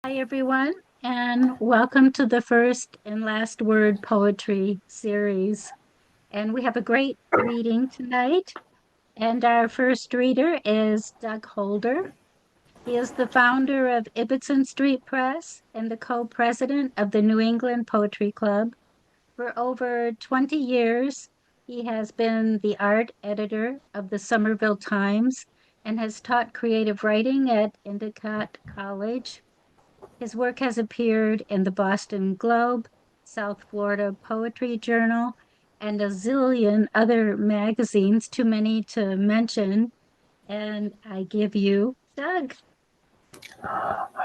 Hi, everyone, and welcome to the first and last word poetry series. And we have a great reading tonight. And our first reader is Doug Holder. He is the founder of Ibbetson Street Press and the co president of the New England Poetry Club. For over 20 years, he has been the art editor of the Somerville Times and has taught creative writing at Endicott College. His work has appeared in the Boston Globe, South Florida Poetry Journal, and a zillion other magazines, too many to mention. And I give you Doug.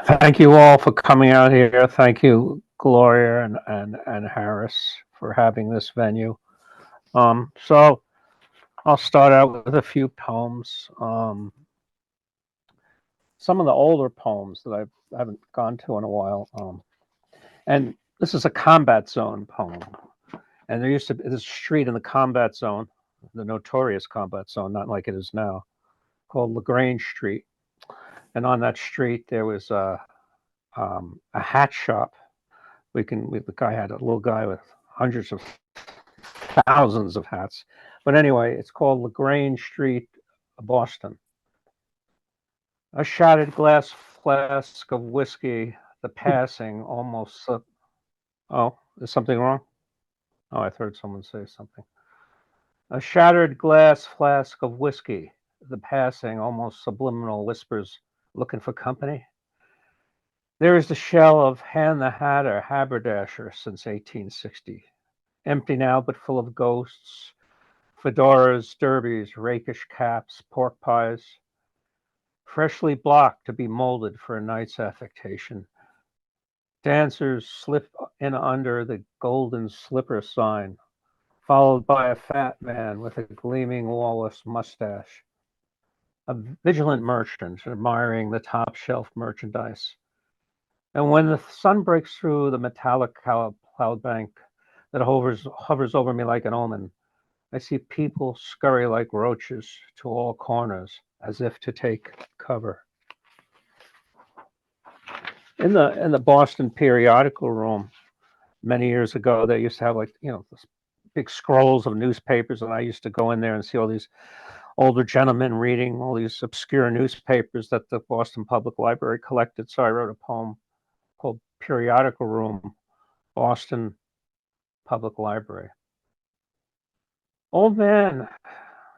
Thank you all for coming out here. Thank you, Gloria and Harris, for having this venue. So I'll start out with a few poems. Some of the older poems that I haven't gone to in a while. And this is a combat zone poem. And there used to be this street in the combat zone, the notorious combat zone, not like it is now, called LaGrange Street. And on that street, there was a hat shop. The guy had a little guy with hundreds of thousands of hats. But anyway, it's called LaGrange Street, Boston. A shattered glass flask of whiskey, the passing almost slipped. Oh, is something wrong? Oh, I heard someone say something. A shattered glass flask of whiskey, the passing almost subliminal whispers, looking for company. There is the shell of Han the Hatter, haberdasher since 1860. Empty now, but full of ghosts, fedoras, derbies, rakish caps, pork pies, freshly blocked to be molded for a night's affectation. Dancers slip in under the golden slipper sign, followed by a fat man with a gleaming Wallace mustache. A vigilant merchant admiring the top shelf merchandise. And when the sun breaks through the metallic cloud bank that hovers over me like an omen, I see people scurry like roaches to all corners as if to take cover. In the Boston periodical room many years ago, they used to have this big scrolls of newspapers, and I used to go in there and see all these older gentlemen reading all these obscure newspapers that the Boston Public Library collected. So I wrote a poem called Periodical Room, Boston Public Library. Old man,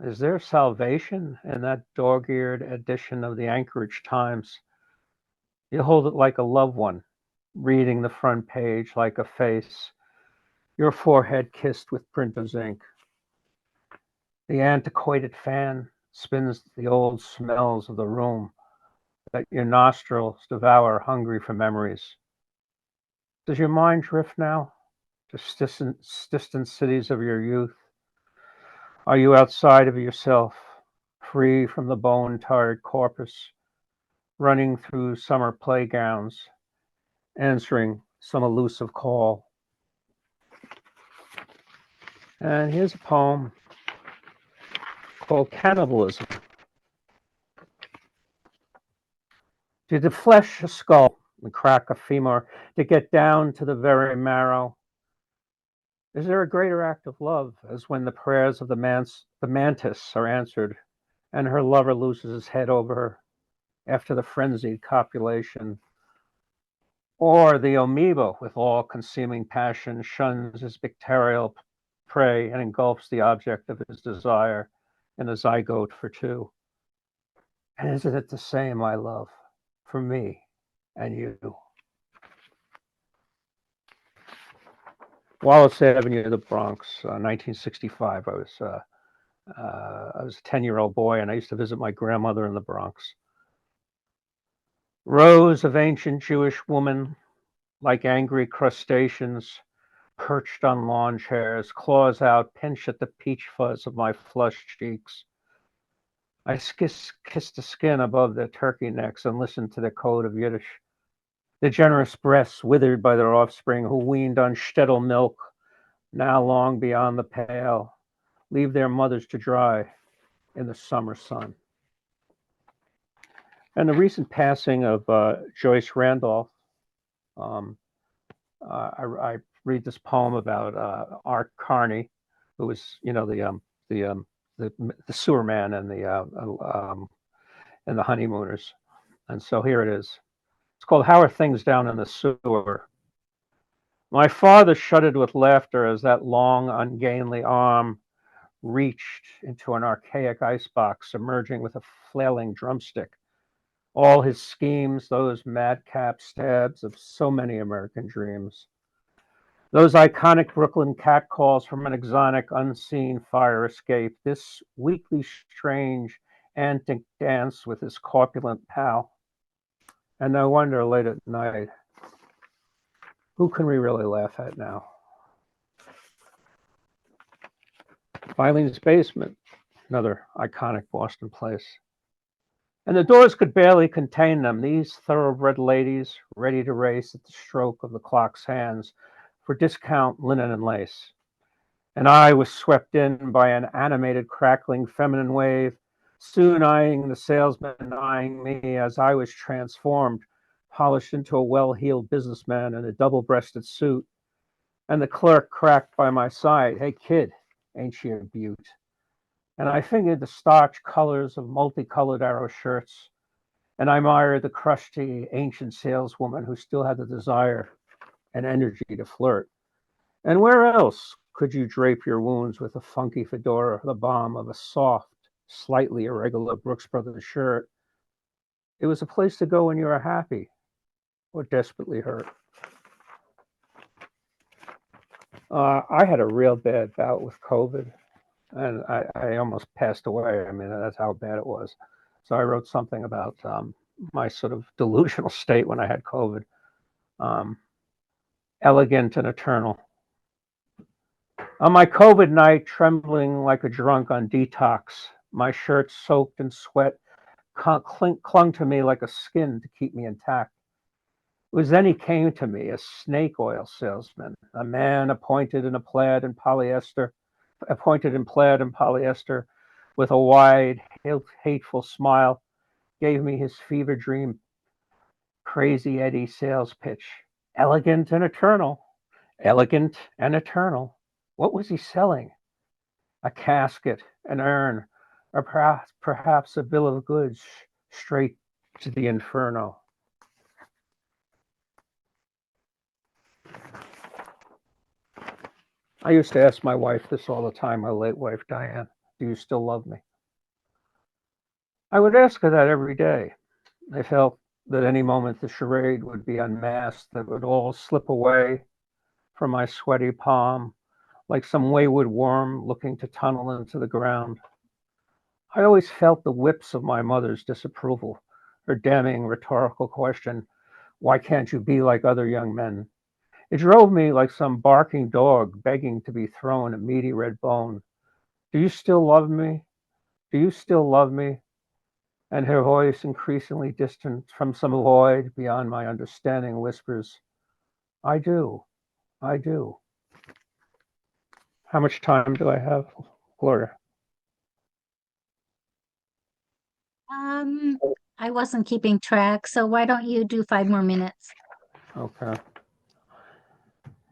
is there salvation in that dog-eared edition of the Anchorage Times? You hold it like a loved one, reading the front page like a face, your forehead kissed with printer's ink. The antiquated fan spins the old smells of the room that your nostrils devour, hungry for memories. Does your mind drift now to distant cities of your youth? Are you outside of yourself, free from the bone-tired corpus, running through summer playgrounds, answering some elusive call? And here's a poem called Cannibalism. To deflesh a skull and crack a femur, to get down to the very marrow. Is there a greater act of love as when the prayers of the mantis are answered and her lover loses his head over her after the frenzied copulation? Or the amoeba, with all-consuming passion, shuns his bacterial prey and engulfs the object of his desire in a zygote for two? And isn't it the same, my love, for me and you? Wallace Avenue, the Bronx, 1965. I was a 10-year-old boy, and I used to visit my grandmother in the Bronx. Rows of ancient Jewish women, like angry crustaceans, perched on lawn chairs, claws out, pinch at the peach fuzz of my flushed cheeks. I kissed the skin above their turkey necks and listened to their code of Yiddish. The generous breasts withered by their offspring who weaned on shtetl milk, now long beyond the pale, leave their mothers to dry in the summer sun. And the recent passing of Joyce Randolph Um, I read this poem about Art Carney, who was, the the sewer man and the honeymooners. And so here it is. It's called "How Are Things Down in the Sewer." My father shuddered with laughter as that long, ungainly arm reached into an archaic icebox, emerging with a flailing drumstick. All his schemes, those madcap stabs of so many American dreams. Those iconic Brooklyn catcalls from an exotic, unseen fire escape. This weakly strange, antic dance with his corpulent pal. And no wonder late at night, who can we really laugh at now? Filene's Basement, another iconic Boston place. And the doors could barely contain them, these thoroughbred ladies ready to race at the stroke of the clock's hands for discount linen and lace. And I was swept in by an animated, crackling feminine wave, soon eyeing the salesman, eyeing me as I was transformed, polished into a well-heeled businessman in a double-breasted suit. And the clerk cracked by my side, "Hey, kid, ain't she a beaut?" And I fingered the starch colors of multicolored arrow shirts, and I admired the crusty, ancient saleswoman who still had the desire and energy to flirt. And where else could you drape your wounds with a funky fedora, the balm of a soft, slightly irregular Brooks Brothers shirt? It was a place to go when you were happy or desperately hurt. I had a real bad bout with COVID, and I almost passed away. I mean, that's how bad it was. So I wrote something about my sort of delusional state when I had COVID. Um, Elegant and eternal. On my COVID night, trembling like a drunk on detox, my shirt soaked in sweat clung to me like a skin to keep me intact. It was then he came to me, a snake oil salesman, a man appointed in plaid and polyester, with a wide, hateful smile, gave me his fever dream, crazy Eddie sales pitch. Elegant and eternal. Elegant and eternal. What was he selling? A casket, an urn, or perhaps a bill of goods straight to the inferno. I used to ask my wife this all the time, my late wife, Diane, do you still love me? I would ask her that every day. I felt that any moment the charade would be unmasked, that would all slip away from my sweaty palm, like some wayward worm looking to tunnel into the ground. I always felt the whips of my mother's disapproval, her damning rhetorical question, why can't you be like other young men? It drove me like some barking dog begging to be thrown a meaty red bone. Do you still love me? Do you still love me? And her voice, increasingly distant from some void beyond my understanding, whispers, I do, I do. How much time do I have, Gloria? I wasn't keeping track, so why don't you do 5 more minutes? Okay.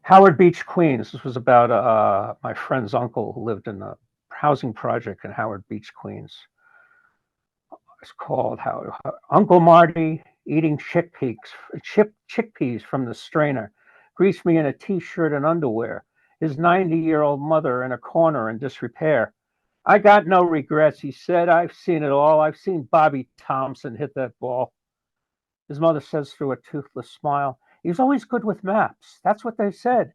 Howard Beach, Queens. This was about my friend's uncle who lived in a housing project in Howard Beach, Queens. It's called Uncle Marty eating chickpeas from the strainer, greased me in a t-shirt and underwear, his 90-year-old mother in a corner in disrepair. I got no regrets, he said. I've seen it all. I've seen Bobby Thompson hit that ball. His mother says through a toothless smile, he was always good with maps. That's what they said.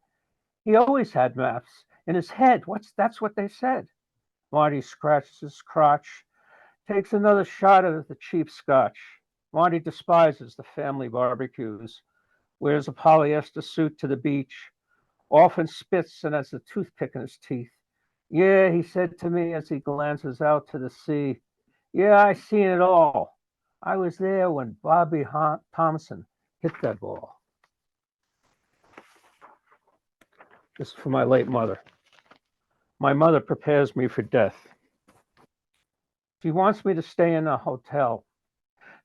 He always had maps in his head. That's what they said. Marty scratches his crotch, takes another shot at the cheap scotch. Marty despises the family barbecues, wears a polyester suit to the beach, often spits and has a toothpick in his teeth. Yeah, he said to me as he glances out to the sea. Yeah, I seen it all. I was there when Bobby Thompson hit that ball. This is for my late mother. My mother prepares me for death. She wants me to stay in a hotel,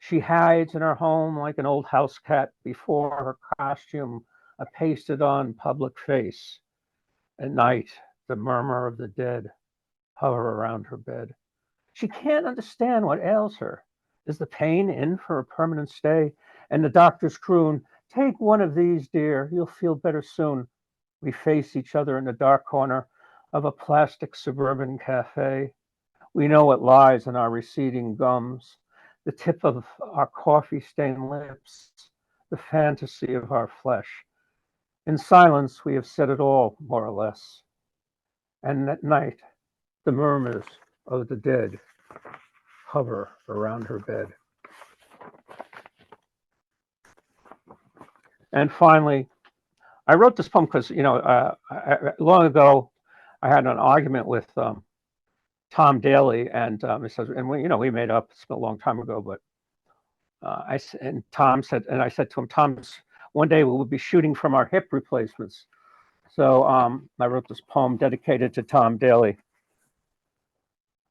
She hides in her home like an old house cat before her costume, a pasted-on public face. At night, the murmur of the dead hover around her bed. She can't understand what ails her. Is the pain in for a permanent stay? And the doctors croon, "Take one of these, dear, you'll feel better soon." We face each other in the dark corner of a plastic suburban cafe. We know what lies in our receding gums, the tip of our coffee-stained lips, the fantasy of our flesh. In silence, we have said it all, more or less. And at night, the murmurs of the dead hover around her bed. And finally, I wrote this poem because, long ago, I had an argument with Tom Daly, and we made up. It's been a long time ago, but I said to him, Tom, one day we will be shooting from our hip replacements. So I wrote this poem dedicated to Tom Daly.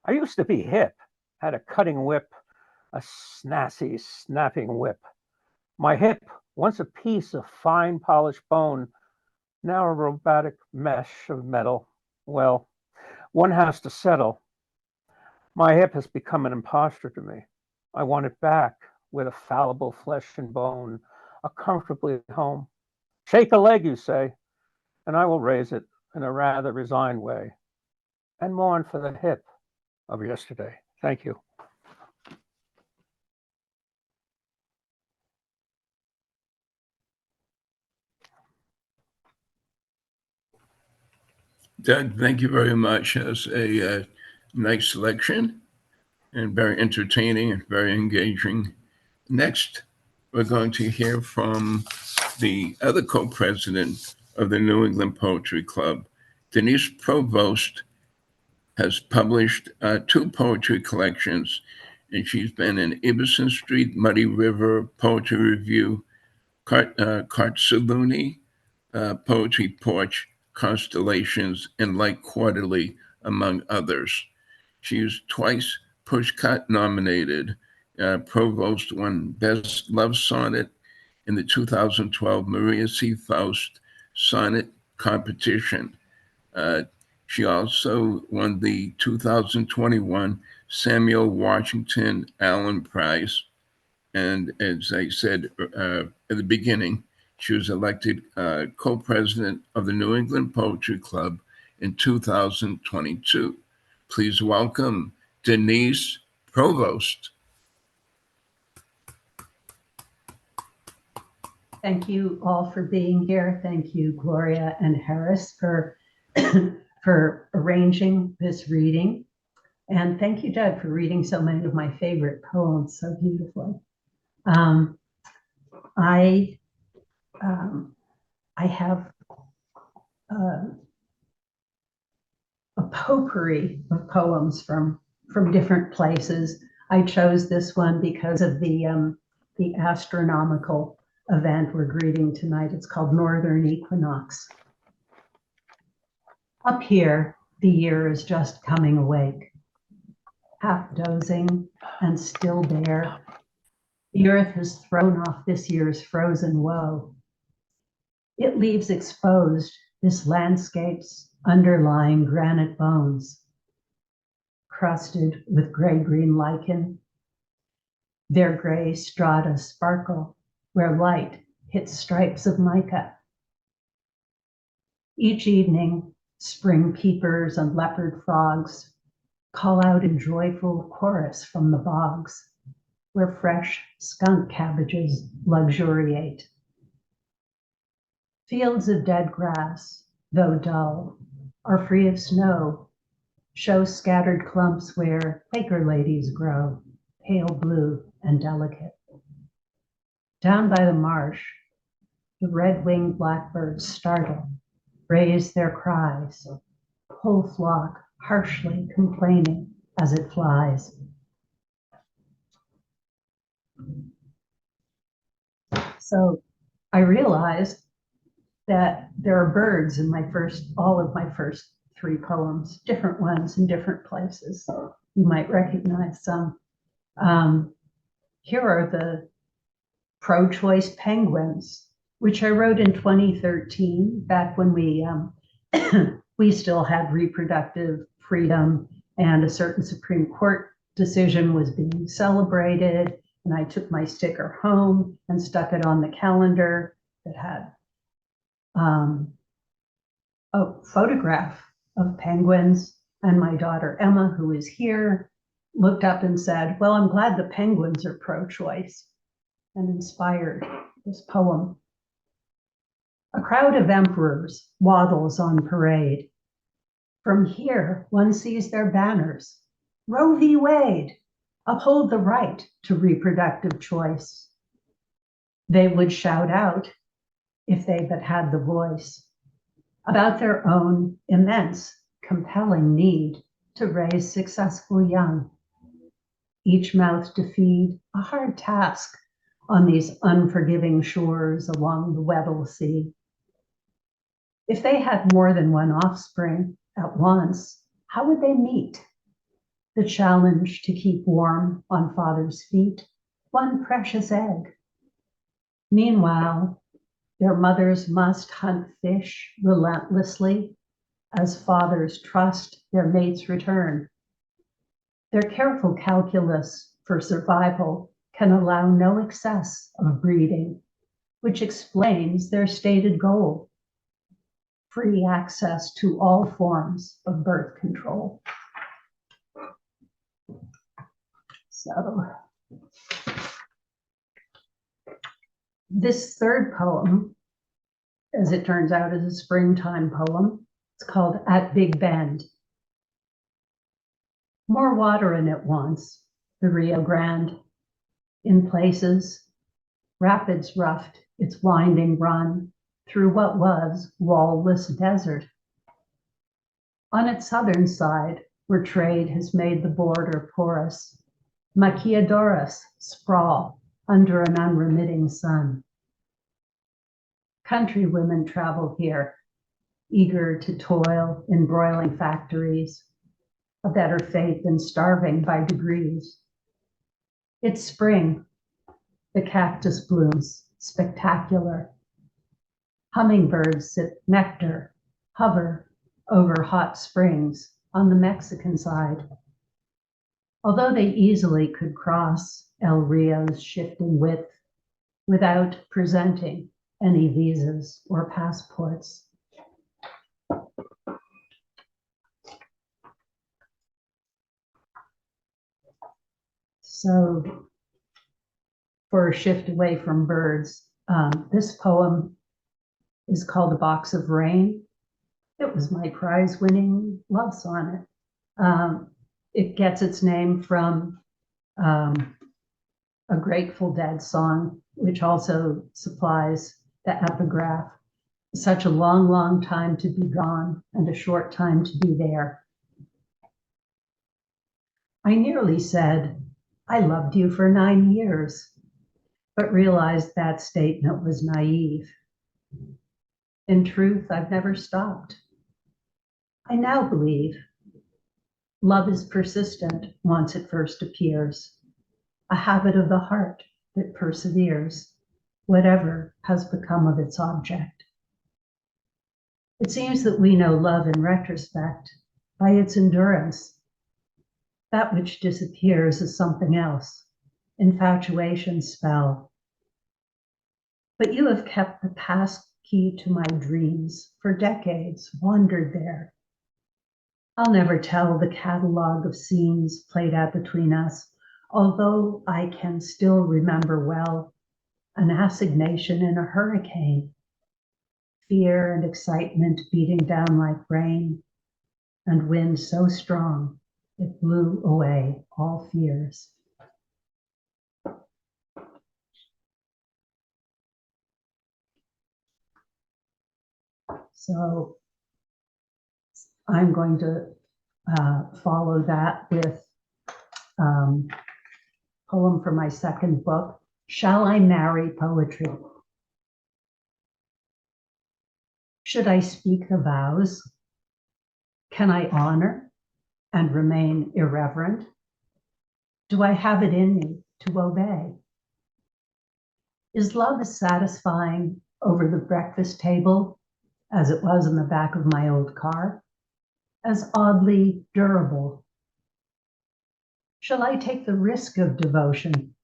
I used to be hip, had a cutting whip, a snazzy, snapping whip. My hip, once a piece of fine polished bone, now a robotic mesh of metal. Well, one has to settle. My hip has become an imposter to me. I want it back with a fallible flesh and bone, a comfortably home. Shake a leg, you say, and I will raise it in a rather resigned way and mourn for the hip of yesterday. Thank you. Doug, thank you very much. That's a nice selection and very entertaining and very engaging. Next, we're going to hear from the other co-president of the New England Poetry Club. Denise Provost has published 2 poetry collections, and she's been in Ibbetson Street, Muddy River, Poetry Review, qarrtsiluni, Poetry Porch, Constellations, and Light Quarterly, among others. She was twice Pushcart-nominated. Provost won Best Love Sonnet in the 2012 Maria C. Faust Sonnet Competition. She also won the 2021 Samuel Washington Allen Prize. And as I said at the beginning, she was elected co-president of the New England Poetry Club in 2022. Please welcome Denise Provost. Thank you all for being here. Thank you, Gloria and Harris, for for arranging this reading. And thank you, Doug, for reading so many of my favorite poems so beautifully. I have a potpourri of poems from different places. I chose this one because of the astronomical event we're greeting tonight. It's called Northern Equinox. Up here, the year is just coming awake, half dozing and still bare. The earth has thrown off this year's frozen woe. It leaves exposed this landscape's underlying granite bones, crusted with gray-green lichen. Their gray strata sparkle where light hits stripes of mica. Each evening, spring peepers and leopard frogs call out in joyful chorus from the bogs, where fresh skunk cabbages luxuriate. Fields of dead grass, though dull, are free of snow, show scattered clumps where Quaker ladies grow, pale blue and delicate. Down by the marsh, the red-winged blackbirds startle, raise their cries, whole flock harshly complaining as it flies. So I realized that there are birds in all of my first 3 poems, different ones in different places. You might recognize some. Here are the pro-choice penguins, which I wrote in 2013, back when we still had reproductive freedom and a certain Supreme Court decision was being celebrated. And I took my sticker home and stuck it on the calendar that had a photograph of penguins. And my daughter Emma, who is here, looked up and said, well, I'm glad the penguins are pro-choice, and inspired this poem. A crowd of emperors waddles on parade. From here, one sees their banners. Roe v. Wade, uphold the right to reproductive choice. They would shout out, if they but had the voice, about their own immense, compelling need to raise successful young. Each mouth to feed, a hard task on these unforgiving shores along the Weddell Sea. If they had more than one offspring at once, how would they meet the challenge to keep warm on father's feet one precious egg? Meanwhile, their mothers must hunt fish relentlessly as fathers trust their mate's return. Their careful calculus for survival can allow no excess of breeding, which explains their stated goal: free access to all forms of birth control. So, this third poem, as it turns out, is a springtime poem. It's called At Big Bend. More water in it once, the Rio Grande. In places, rapids roughed its winding run through what was wall-less desert. On its southern side, where trade has made the border porous, maquiladoras sprawl under an unremitting sun. Country women travel here, eager to toil in broiling factories, a better fate than starving by degrees. It's spring. The cactus blooms, spectacular. Hummingbirds sip nectar, hover over hot springs on the Mexican side. Although they easily could cross El Rio's shifting width without presenting any visas or passports. So, for a shift away from birds, this poem is called A Box of Rain. It was my prize-winning love sonnet. It gets its name from a Grateful Dead song, which also supplies the epigraph, such a long, long time to be gone and a short time to be there. I nearly said, I loved you for 9 years, but realized that statement was naive. In truth, I've never stopped. I now believe love is persistent once it first appears, a habit of the heart that perseveres, whatever has become of its object. It seems that we know love in retrospect by its endurance. That which disappears is something else, infatuation's spell. But you have kept the past key to my dreams for decades, wandered there. I'll never tell the catalog of scenes played out between us, although I can still remember well an assignation in a hurricane, fear and excitement beating down like rain, and wind so strong it blew away all fears. So I'm going to follow that with a poem from my second book, Shall I Marry Poetry? Should I speak the vows? Can I honor and remain irreverent? Do I have it in me to obey? Is love as satisfying over the breakfast table as it was in the back of my old car? As oddly durable? Shall I take the risk of devotion?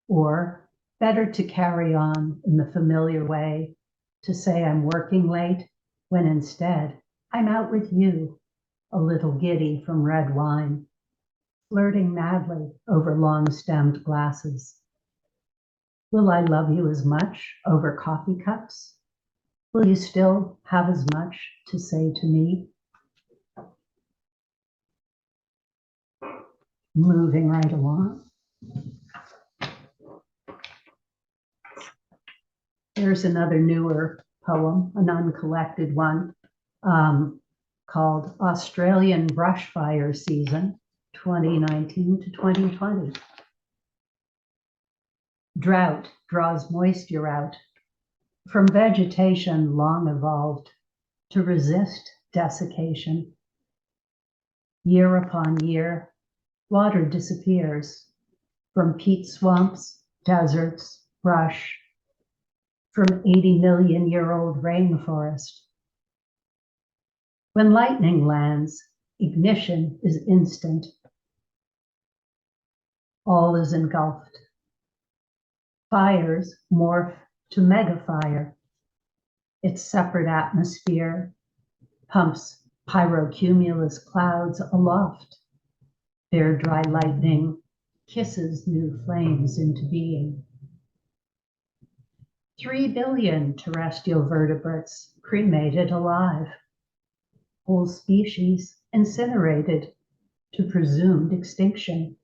Or better to carry on in the familiar way, to say I'm working late, when instead I'm out with you, a little giddy from red wine, flirting madly over long-stemmed glasses. Will I love you as much over coffee cups? Will you still have as much to say to me? Moving right along. There's another newer poem, an uncollected one, called Australian Brushfire Season, 2019 to 2020. Drought draws moisture out from vegetation long evolved to resist desiccation. Year upon year, water disappears from peat swamps, deserts, brush, from 80-million-year-old rainforest. When lightning lands, ignition is instant. All is engulfed. Fires morph to megafire. Its separate atmosphere pumps pyrocumulus clouds aloft. Their dry lightning kisses new flames into being. 3 billion terrestrial vertebrates cremated alive. Whole species incinerated to presumed extinction.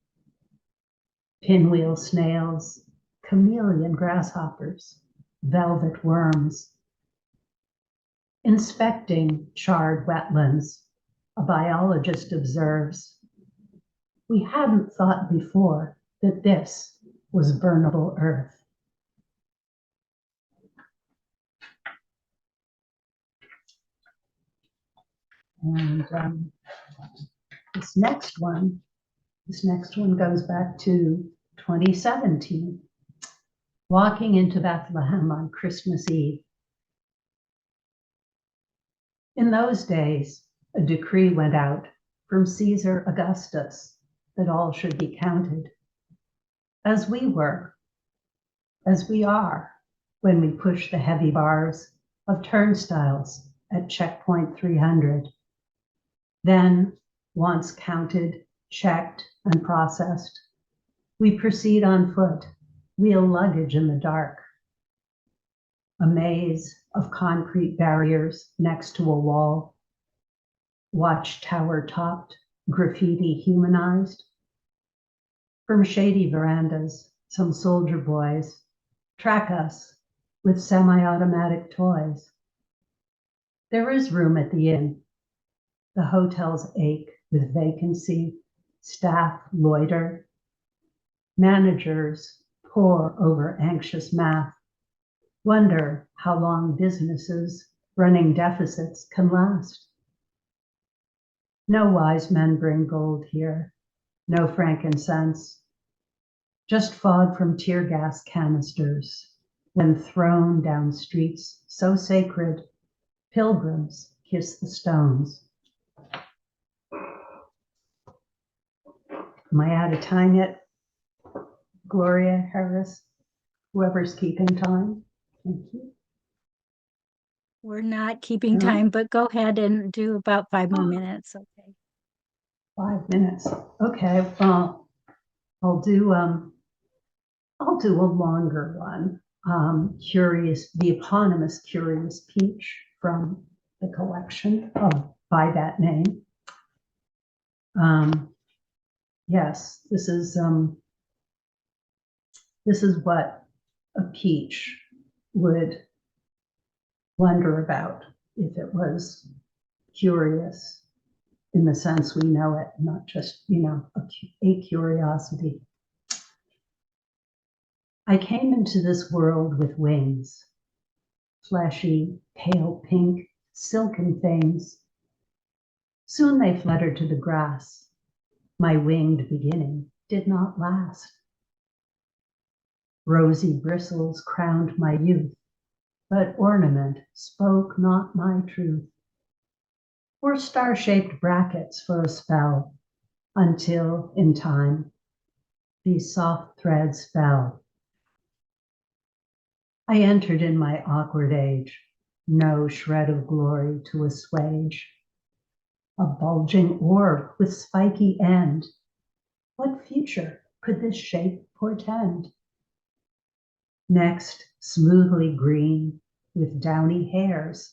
Pinwheel snails, chameleon grasshoppers, velvet worms. Inspecting charred wetlands, a biologist observes, we hadn't thought before that this was burnable earth. And this next one goes back to 2017, walking into Bethlehem on Christmas Eve. In those days, a decree went out from Caesar Augustus that all should be counted, as we were, as we are, when we push the heavy bars of turnstiles at checkpoint 300. Then, once counted, checked, and processed, we proceed on foot, wheel luggage in the dark. A maze of concrete barriers next to a wall, watchtower topped, graffiti humanized. From shady verandas, some soldier boys track us with semi-automatic toys. There is room at the inn. The hotels ache with vacancy, staff loiter. Managers pore over anxious math, wonder how long businesses running deficits can last. No wise men bring gold here, no frankincense, just fog from tear gas canisters when thrown down streets so sacred, pilgrims kiss the stones. Am I out of time yet? Gloria, Harris, whoever's keeping time. Thank you. We're not keeping No? time, but go ahead and do about 5 more minutes. Okay. 5 minutes. Okay, well, I'll do a longer one. The eponymous Curious Peach from the collection by that name. Yes, this is what a peach would wonder about if it was curious in the sense we know it, not just, a curiosity. I came into this world with wings, fleshy, pale pink, silken things. Soon they fluttered to the grass. My winged beginning did not last. Rosy bristles crowned my youth, but ornament spoke not my truth. Or star-shaped brackets for a spell, until, in time, these soft threads fell. I entered in my awkward age, no shred of glory to assuage. A bulging orb with spiky end, what future could this shape portend? Next, smoothly green, with downy hairs,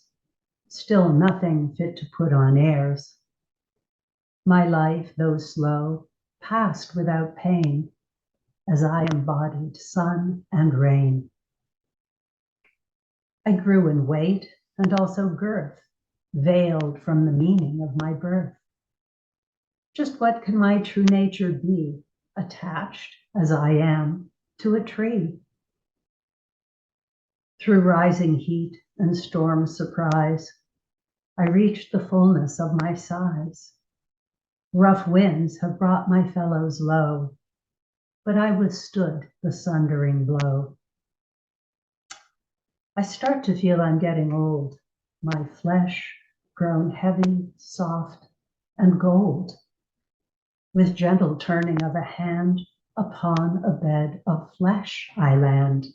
still nothing fit to put on airs. My life, though slow, passed without pain, as I embodied sun and rain. I grew in weight and also girth, veiled from the meaning of my birth. Just what can my true nature be, attached, as I am, to a tree? Through rising heat and storm surprise, I reached the fullness of my size. Rough winds have brought my fellows low, but I withstood the sundering blow. I start to feel I'm getting old, my flesh grown heavy, soft, and gold. With gentle turning of a hand, upon a bed of flesh I land.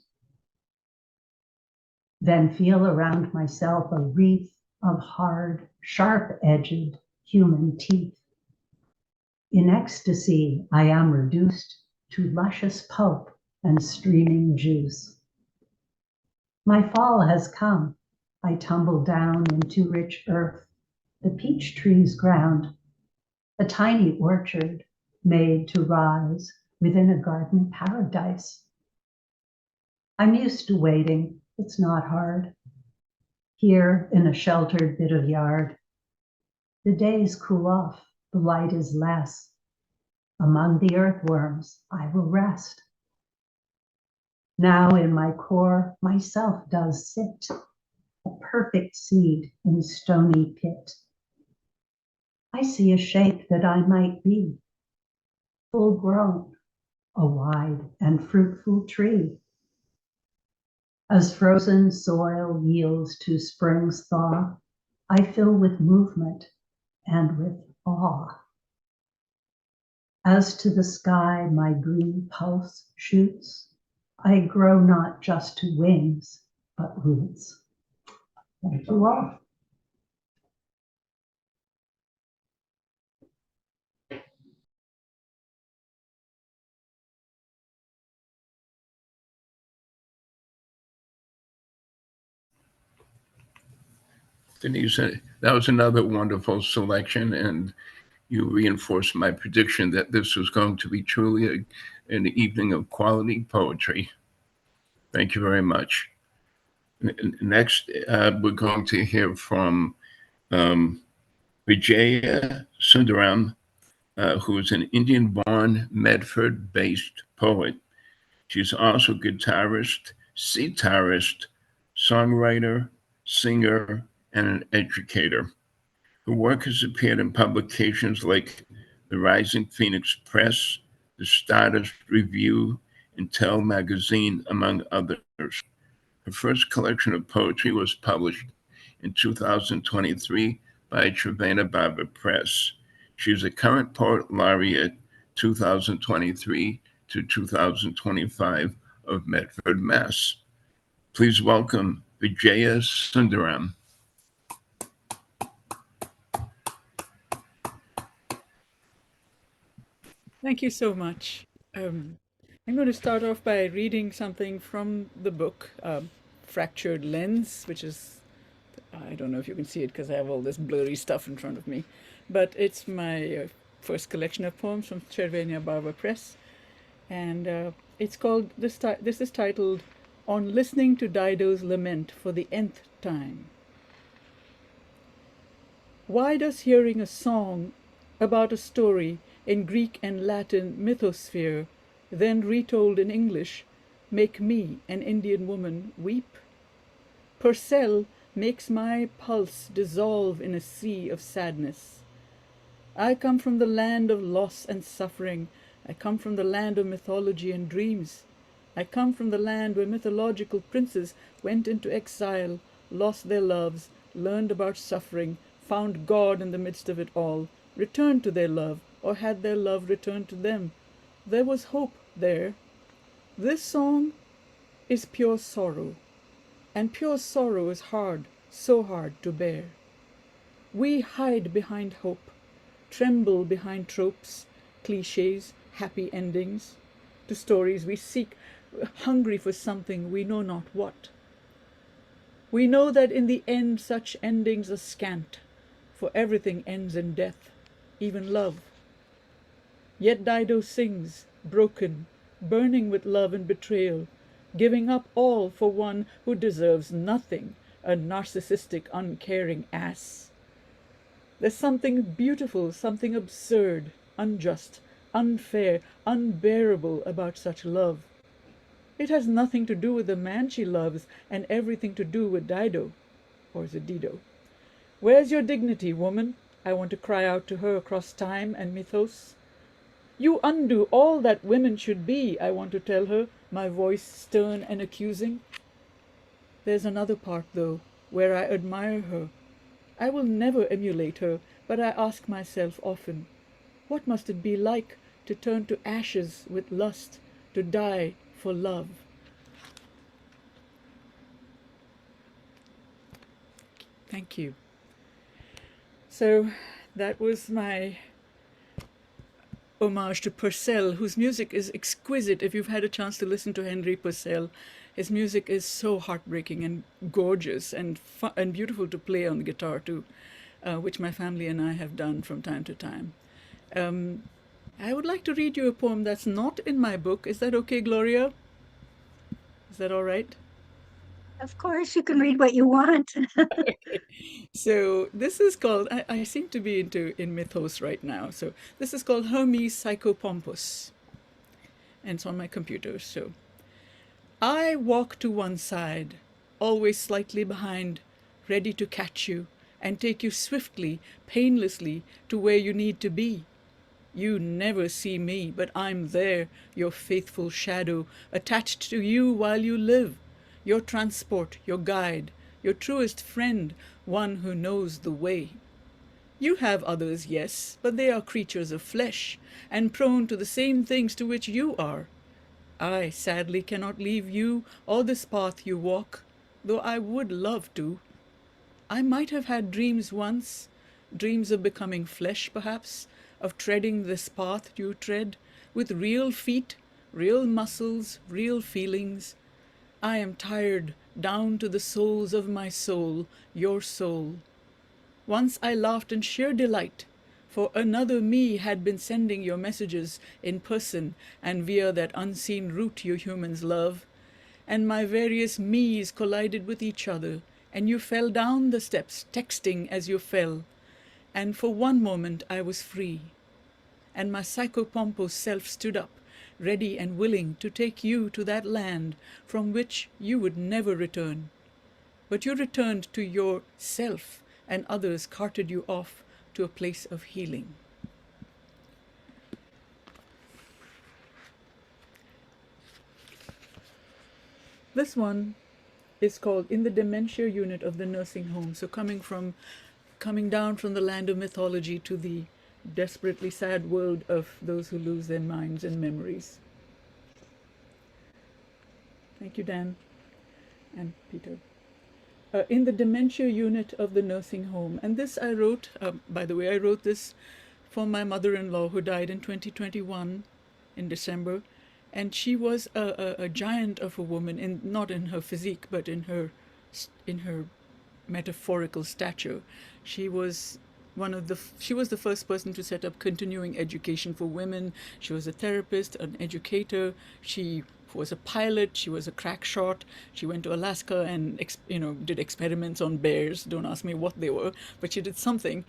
Then feel around myself a wreath of hard, sharp-edged human teeth. In ecstasy, I am reduced to luscious pulp and streaming juice. My fall has come. I tumble down into rich earth, the peach tree's ground, a tiny orchard made to rise within a garden paradise. I'm used to waiting, it's not hard. Here in a sheltered bit of yard, the days cool off, the light is less. Among the earthworms I will rest. Now in my core myself does sit, a perfect seed in stony pit. I see a shape that I might be, full grown, a wide and fruitful tree. As frozen soil yields to spring's thaw, I fill with movement and with awe. As to the sky my green pulse shoots, I grow not just to wings, but roots. Thank you all. Denise, that was another wonderful selection, and you reinforced my prediction that this was going to be truly an evening of quality poetry. Thank you very much. Next, we're going to hear from Vijaya Sundaram, who is an Indian-born Medford-based poet. She's also guitarist, sitarist, songwriter, singer, and an educator. Her work has appeared in publications like the Rising Phoenix Press, the Stardust Review, and Tell magazine, among others. Her first collection of poetry was published in 2023 by Červená Barva Press. She is a current Poet Laureate 2023 to 2025 of Medford, Mass. Please welcome Vijaya Sundaram. Thank you so much. I'm going to start off by reading something from the book, Fractured Lens, which is, I don't know if you can see it because I have all this blurry stuff in front of me, but it's my first collection of poems from Červená Barva Press. And it's called, this is titled, On Listening to Dido's Lament for the Nth Time. Why does hearing a song about a story in Greek and Latin mythosphere, then retold in English, make me, an Indian woman, weep? Purcell makes my pulse dissolve in a sea of sadness. I come from the land of loss and suffering. I come from the land of mythology and dreams. I come from the land where mythological princes went into exile, lost their loves, learned about suffering, found God in the midst of it all, returned to their love, or had their love returned to them. There was hope there. This song is pure sorrow, and pure sorrow is hard, so hard to bear. We hide behind hope, tremble behind tropes, cliches, happy endings, to stories we seek, hungry for something we know not what. We know that in the end such endings are scant, for everything ends in death, even love. Yet Dido sings, broken, burning with love and betrayal, giving up all for one who deserves nothing, a narcissistic, uncaring ass. There's something beautiful, something absurd, unjust, unfair, unbearable about such love. It has nothing to do with the man she loves and everything to do with Dido. Or is it Dido? Where's your dignity, woman? I want to cry out to her across time and mythos. You undo all that women should be, I want to tell her, my voice stern and accusing. There's another part, though, where I admire her. I will never emulate her, but I ask myself often, what must it be like to turn to ashes with lust, to die for love? Thank you. So that was my homage to Purcell, whose music is exquisite. If you've had a chance to listen to Henry Purcell, his music is so heartbreaking and gorgeous and and beautiful to play on the guitar too, which my family and I have done from time to time. I would like to read you a poem that's not in my book. Is that okay, Gloria? Is that all right? Of course, you can read what you want. So this is called, I seem to be in mythos right now. So this is called Hermes Psychopompus. And it's on my computer. So I walk to one side, always slightly behind, ready to catch you and take you swiftly, painlessly to where you need to be. You never see me, but I'm there, your faithful shadow, attached to you while you live, your transport, your guide, your truest friend, one who knows the way. You have others, yes, but they are creatures of flesh, and prone to the same things to which you are. I sadly cannot leave you or this path you walk, though I would love to. I might have had dreams once, dreams of becoming flesh, perhaps, of treading this path you tread, with real feet, real muscles, real feelings. I am tired down to the soles of my soul, your soul. Once I laughed in sheer delight, for another me had been sending your messages in person and via that unseen route you humans love, and my various me's collided with each other, and you fell down the steps, texting as you fell, and for one moment I was free, and my psychopompous self stood up, ready and willing to take you to that land from which you would never return. But you returned to yourself, and others carted you off to a place of healing. This one is called In the Dementia Unit of the Nursing Home. So coming down from the land of mythology to the desperately sad world of those who lose their minds and memories. Thank you, Dan and Peter. In the Dementia Unit of the Nursing Home. And this I wrote, by the way, I wrote this for my mother-in-law who died in 2021 in December. And she was a giant of a woman, not in her physique, but in her metaphorical stature. She was the first person to set up continuing education for women. She was a therapist, an educator. She was a pilot. She was a crack shot. She went to Alaska and did experiments on bears. Don't ask me what they were, but she did something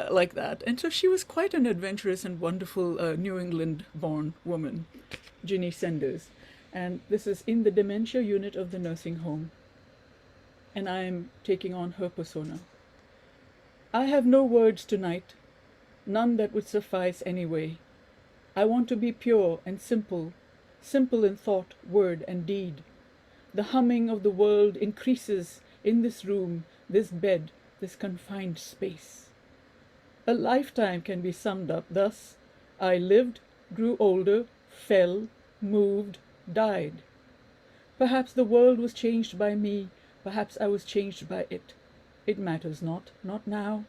like that. And so she was quite an adventurous and wonderful New England-born woman, Ginny Senders. And this is In the Dementia Unit of the Nursing Home. And I am taking on her persona. I have no words tonight, none that would suffice anyway. I want to be pure and simple, simple in thought, word, and deed. The humming of the world increases in this room, this bed, this confined space. A lifetime can be summed up thus: I lived, grew older, fell, moved, died. Perhaps the world was changed by me, perhaps I was changed by it. It matters not, not now.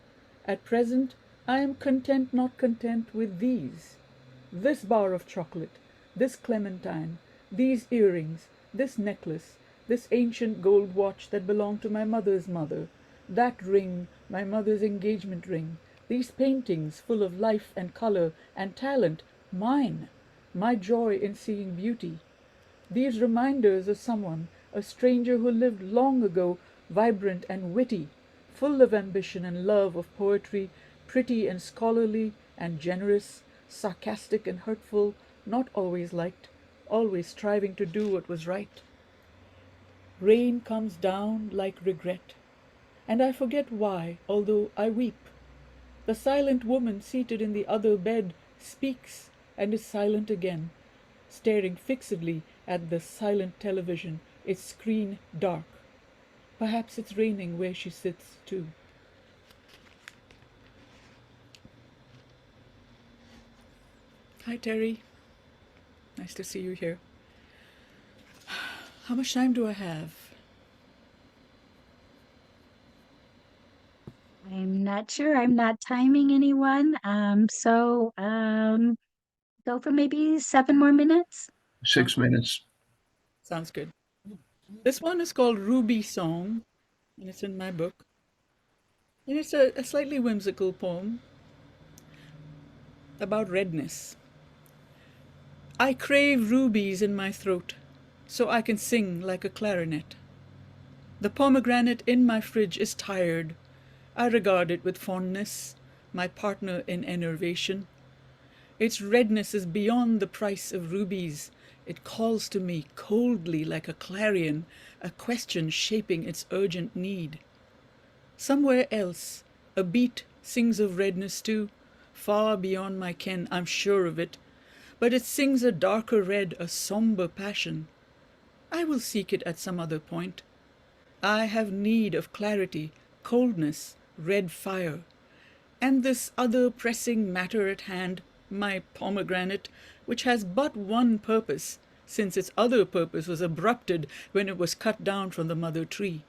At present, I am content, not content with these. This bar of chocolate, this clementine, these earrings, this necklace, this ancient gold watch that belonged to my mother's mother, that ring, my mother's engagement ring, these paintings full of life and color and talent, mine, my joy in seeing beauty. These reminders of someone, a stranger who lived long ago, vibrant and witty, full of ambition and love of poetry, pretty and scholarly and generous, sarcastic and hurtful, not always liked, always striving to do what was right. Rain comes down like regret, and I forget why, although I weep. The silent woman seated in the other bed speaks and is silent again, staring fixedly at the silent television, its screen dark. Perhaps it's raining where she sits too. Hi, Terry. Nice to see you here. How much time do I have? I'm not sure. I'm not timing anyone. Go for maybe 7 more minutes. 6 minutes. Sounds good. This one is called Ruby Song, and it's in my book. And it's a slightly whimsical poem about redness. I crave rubies in my throat, so I can sing like a clarinet. The pomegranate in my fridge is tired. I regard it with fondness, my partner in enervation. Its redness is beyond the price of rubies. It calls to me coldly like a clarion, a question shaping its urgent need. Somewhere else, a beat sings of redness too, far beyond my ken, I'm sure of it, but it sings a darker red, a somber passion. I will seek it at some other point. I have need of clarity, coldness, red fire, and this other pressing matter at hand, my pomegranate, which has but one purpose, since its other purpose was abrupted when it was cut down from the mother tree.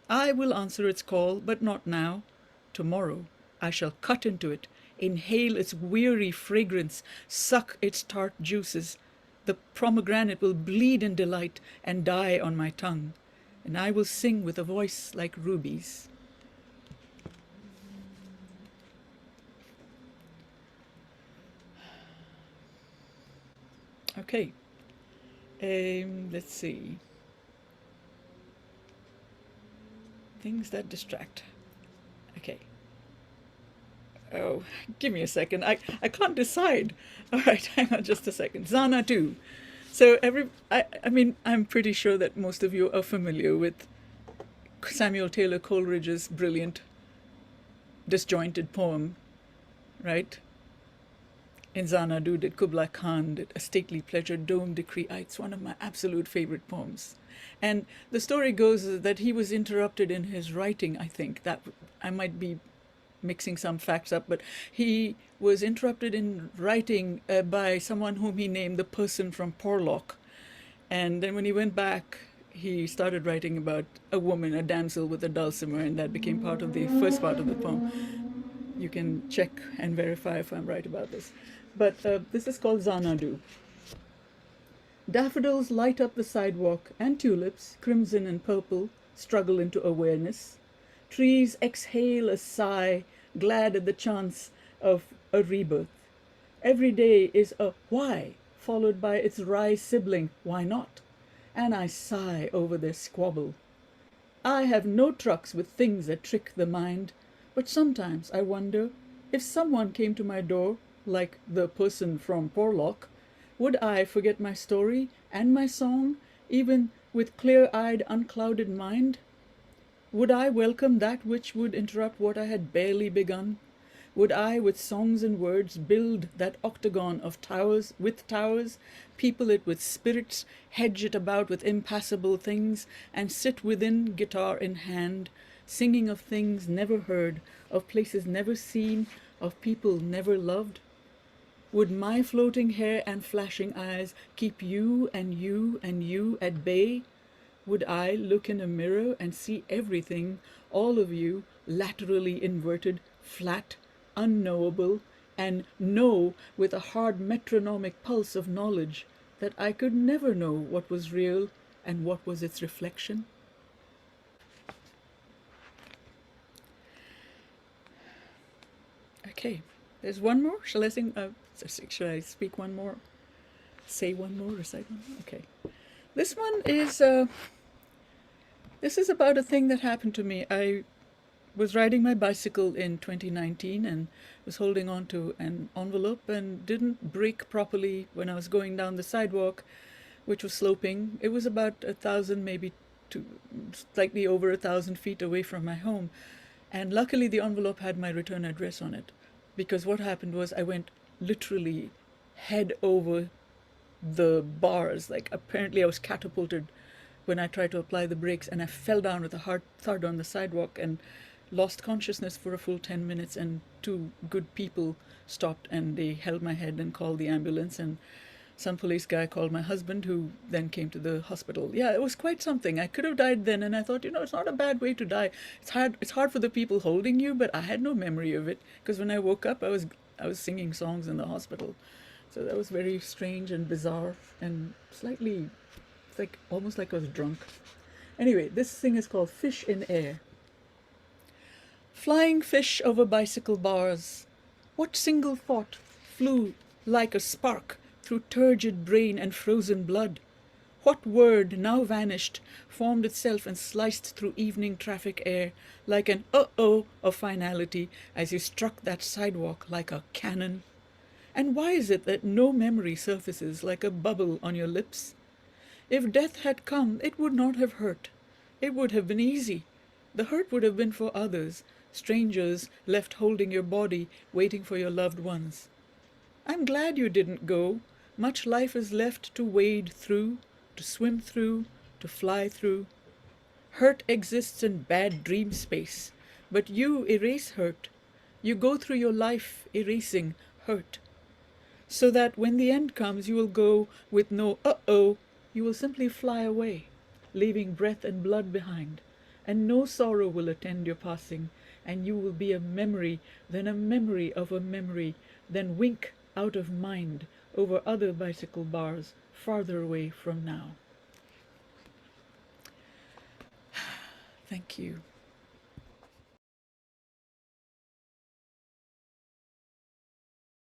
I will answer its call, but not now. Tomorrow I shall cut into it, inhale its weary fragrance, suck its tart juices. The pomegranate will bleed in delight and die on my tongue, and I will sing with a voice like rubies. Okay, let's see. Things that distract. Okay. Oh, give me a second. I can't decide. All right, hang on just a second. Xanadu. So I'm pretty sure that most of you are familiar with Samuel Taylor Coleridge's brilliant disjointed poem, right? In Xanadu did Kubla Khan, did a stately pleasure dome decree. It's one of my absolute favorite poems. And the story goes that he was interrupted in his writing, I think. That I might be mixing some facts up, but he was interrupted in writing by someone whom he named the person from Porlock. And then when he went back, he started writing about a woman, a damsel with a dulcimer, and that became part of the first part of the poem. You can check and verify if I'm right about this. But this is called Xanadu. Daffodils light up the sidewalk, and tulips, crimson and purple, struggle into awareness. Trees exhale a sigh, glad at the chance of a rebirth. Every day is a why, followed by its wry sibling, why not? And I sigh over their squabble. I have no trucks with things that trick the mind, but sometimes I wonder if someone came to my door, like the person from Porlock, would I forget my story and my song, even with clear-eyed, unclouded mind? Would I welcome that which would interrupt what I had barely begun? Would I, with songs and words, build that octagon of towers with towers, people it with spirits, hedge it about with impassable things, and sit within, guitar in hand, singing of things never heard, of places never seen, of people never loved? Would my floating hair and flashing eyes keep you and you and you at bay? Would I look in a mirror and see everything, all of you, laterally inverted, flat, unknowable, and know with a hard metronomic pulse of knowledge that I could never know what was real and what was its reflection? Okay, there's one more. Shall I sing? Should I speak one more? Say one more, recite one more? Okay. This one is, this is about a thing that happened to me. I was riding my bicycle in 2019 and was holding on to an envelope and didn't brake properly when I was going down the sidewalk, which was sloping. It was about 1,000, maybe slightly over 1,000 feet away from my home. And luckily the envelope had my return address on it, because what happened was I went literally head over the bars. Like, apparently I was catapulted when I tried to apply the brakes, and I fell down with a hard thud on the sidewalk and lost consciousness for a full 10 minutes, and two good people stopped and they held my head and called the ambulance, and some police guy called my husband, who then came to the hospital. Yeah, it was quite something. I could have died then, and I thought, it's not a bad way to die. It's hard for the people holding you, but I had no memory of it, because when I woke up I was singing songs in the hospital. So that was very strange and bizarre and slightly, it's like almost like I was drunk. Anyway, this thing is called Fish in Air. Flying fish over bicycle bars, what single thought flew like a spark through turgid brain and frozen blood? What word, now vanished, formed itself and sliced through evening traffic air like an uh-oh of finality as you struck that sidewalk like a cannon? And why is it that no memory surfaces like a bubble on your lips? If death had come, it would not have hurt. It would have been easy. The hurt would have been for others, strangers left holding your body, waiting for your loved ones. I'm glad you didn't go. Much life is left to wade through, to swim through, to fly through. Hurt exists in bad dream space, but you erase hurt. You go through your life erasing hurt, so that when the end comes, you will go with no uh-oh. You will simply fly away, leaving breath and blood behind, and no sorrow will attend your passing, and you will be a memory, then a memory of a memory, then wink out of mind over other bicycle bars farther away from now. Thank you.